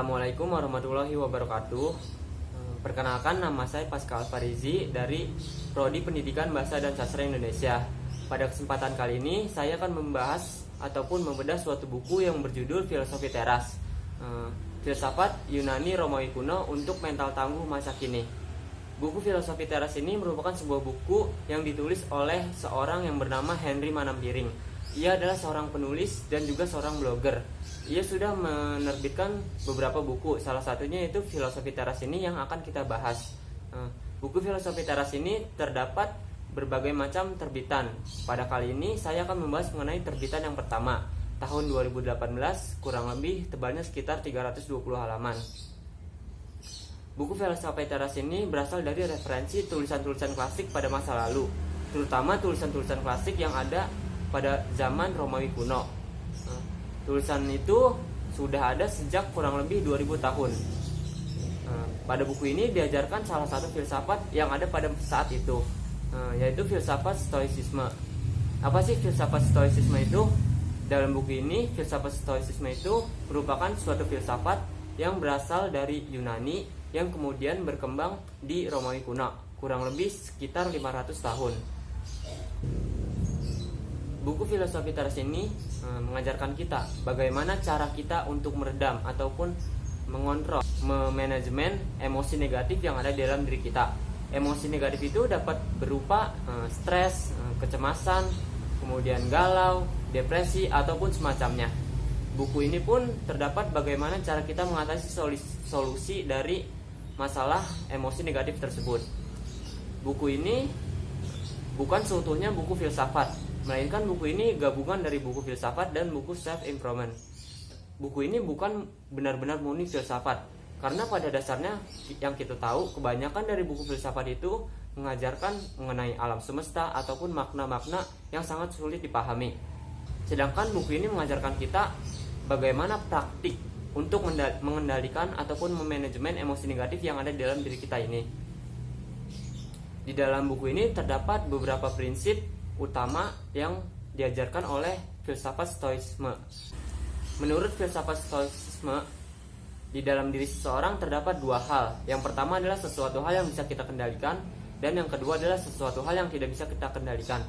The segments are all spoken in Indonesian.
Assalamualaikum warahmatullahi wabarakatuh. Perkenalkan, nama saya Pascal Farizi dari Prodi Pendidikan Bahasa dan Sastra Indonesia. Pada kesempatan kali ini saya akan membahas ataupun membedah suatu buku yang berjudul Filosofi Teras, Filsafat Yunani Romawi Kuno untuk Mental Tangguh Masa Kini. Buku Filosofi Teras ini merupakan sebuah buku yang ditulis oleh seorang yang bernama Henry Manampiring. Ia adalah seorang penulis dan juga seorang blogger. Ia sudah menerbitkan beberapa buku, salah satunya yaitu Filosofi Teras ini yang akan kita bahas. Buku Filosofi Teras ini terdapat berbagai macam terbitan. Pada kali ini saya akan membahas mengenai terbitan yang pertama, tahun 2018, kurang lebih tebalnya sekitar 320 halaman. Buku Filosofi Teras ini berasal dari referensi tulisan-tulisan klasik pada masa lalu, terutama tulisan-tulisan klasik yang ada pada zaman Romawi kuno. Tulisan itu sudah ada sejak kurang lebih 2000 tahun. Pada buku ini diajarkan salah satu filsafat yang ada pada saat itu, yaitu filsafat Stoicisme. Apa sih filsafat Stoicisme itu? Dalam buku ini, filsafat Stoicisme itu merupakan suatu filsafat yang berasal dari Yunani yang kemudian berkembang di Romawi kuno, kurang lebih sekitar 500 tahun. Buku Filosofi Teras ini mengajarkan kita bagaimana cara kita untuk meredam ataupun mengontrol, memanajemen emosi negatif yang ada di dalam diri kita. Emosi negatif itu dapat berupa stres, kecemasan, kemudian galau, depresi, ataupun semacamnya. Buku ini pun terdapat bagaimana cara kita mengatasi solusi dari masalah emosi negatif tersebut. Buku ini bukan seutuhnya buku filsafat, melainkan buku ini gabungan dari buku filsafat dan buku self-improvement. Buku ini bukan benar-benar murni filsafat, karena pada dasarnya yang kita tahu kebanyakan dari buku filsafat itu mengajarkan mengenai alam semesta ataupun makna-makna yang sangat sulit dipahami. Sedangkan buku ini mengajarkan kita bagaimana praktik untuk mengendalikan ataupun memanajemen emosi negatif yang ada di dalam diri kita ini. Di dalam buku ini terdapat beberapa prinsip utama yang diajarkan oleh filsafat Stoicisme. Menurut filsafat Stoicisme, di dalam diri seseorang terdapat dua hal. Yang pertama adalah sesuatu hal yang bisa kita kendalikan, dan yang kedua adalah sesuatu hal yang tidak bisa kita kendalikan.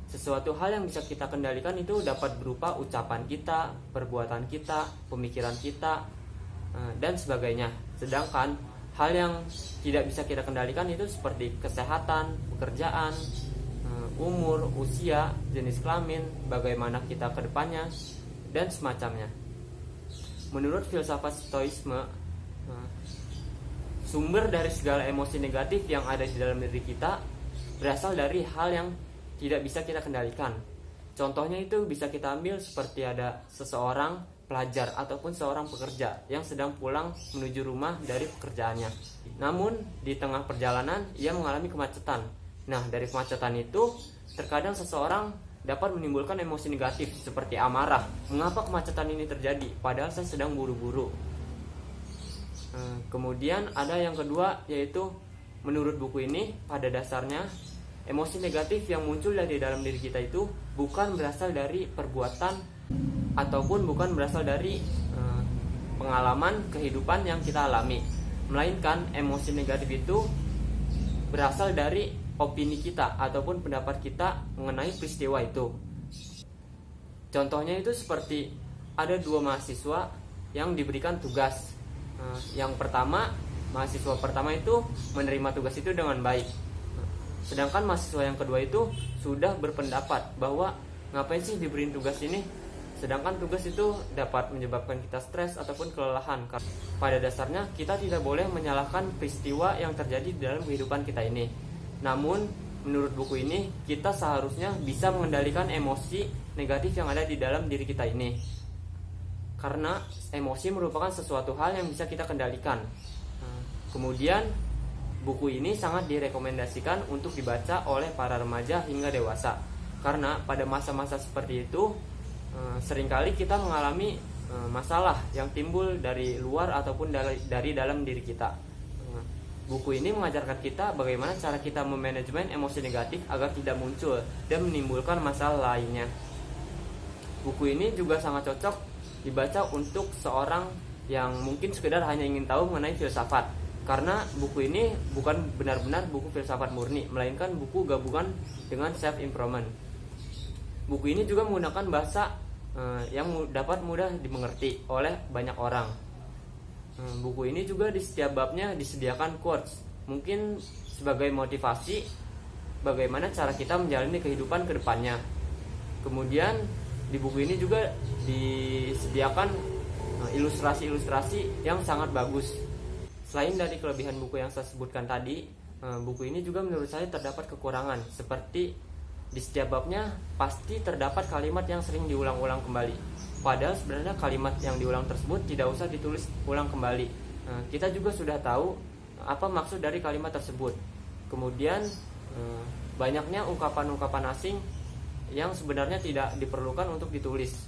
Sesuatu hal yang bisa kita kendalikan itu dapat berupa ucapan kita, perbuatan kita, pemikiran kita, dan sebagainya. Sedangkan hal yang tidak bisa kita kendalikan itu seperti kesehatan, pekerjaan, umur, usia, jenis kelamin, bagaimana kita ke depannya, dan semacamnya. Menurut filsafat Stoicisme, sumber dari segala emosi negatif yang ada di dalam diri kita berasal dari hal yang tidak bisa kita kendalikan. Contohnya itu bisa kita ambil seperti ada seseorang pelajar ataupun seorang pekerja yang sedang pulang menuju rumah dari pekerjaannya. Namun di tengah perjalanan ia mengalami kemacetan. Nah, dari kemacetan itu terkadang seseorang dapat menimbulkan emosi negatif seperti amarah. Mengapa kemacetan ini terjadi? Padahal saya sedang buru-buru. Kemudian ada yang kedua, yaitu menurut buku ini pada dasarnya emosi negatif yang muncul dari dalam diri kita itu bukan berasal dari perbuatan ataupun bukan berasal dari pengalaman kehidupan yang kita alami, melainkan emosi negatif itu berasal dari opini kita ataupun pendapat kita mengenai peristiwa itu. Contohnya itu seperti ada dua mahasiswa yang diberikan tugas. Yang pertama, mahasiswa pertama itu menerima tugas itu dengan baik. Sedangkan mahasiswa yang kedua itu sudah berpendapat bahwa ngapain sih diberi tugas ini? Sedangkan tugas itu dapat menyebabkan kita stres ataupun kelelahan. Pada dasarnya kita tidak boleh menyalahkan peristiwa yang terjadi di dalam kehidupan kita ini. Namun menurut buku ini kita seharusnya bisa mengendalikan emosi negatif yang ada di dalam diri kita ini, karena emosi merupakan sesuatu hal yang bisa kita kendalikan. Kemudian buku ini sangat direkomendasikan untuk dibaca oleh para remaja hingga dewasa, karena pada masa-masa seperti itu seringkali kita mengalami masalah yang timbul dari luar ataupun dari dalam diri kita. Buku ini mengajarkan kita bagaimana cara kita memanajemen emosi negatif agar tidak muncul dan menimbulkan masalah lainnya. Buku ini juga sangat cocok dibaca untuk seorang yang mungkin sekedar hanya ingin tahu mengenai filsafat. Karena buku ini bukan benar-benar buku filsafat murni, melainkan buku gabungan dengan self improvement. Buku ini juga menggunakan bahasa yang dapat mudah dimengerti oleh banyak orang. Buku ini juga di setiap babnya disediakan quotes, mungkin sebagai motivasi bagaimana cara kita menjalani kehidupan ke depannya. Kemudian di buku ini juga disediakan ilustrasi-ilustrasi yang sangat bagus. Selain dari kelebihan buku yang saya sebutkan tadi, buku ini juga menurut saya terdapat kekurangan, seperti di setiap babnya pasti terdapat kalimat yang sering diulang-ulang kembali. Padahal sebenarnya kalimat yang diulang tersebut tidak usah ditulis ulang kembali. Kita juga sudah tahu apa maksud dari kalimat tersebut. Kemudian banyaknya ungkapan-ungkapan asing yang sebenarnya tidak diperlukan untuk ditulis.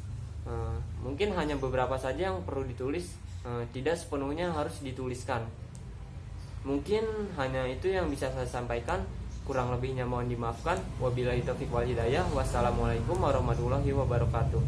Mungkin hanya beberapa saja yang perlu ditulis, tidak sepenuhnya harus dituliskan. Mungkin hanya itu yang bisa saya sampaikan. Kurang lebihnya mohon dimaafkan. Wabillahi taufiq wal hidayah. Wassalamualaikum warahmatullahi wabarakatuh.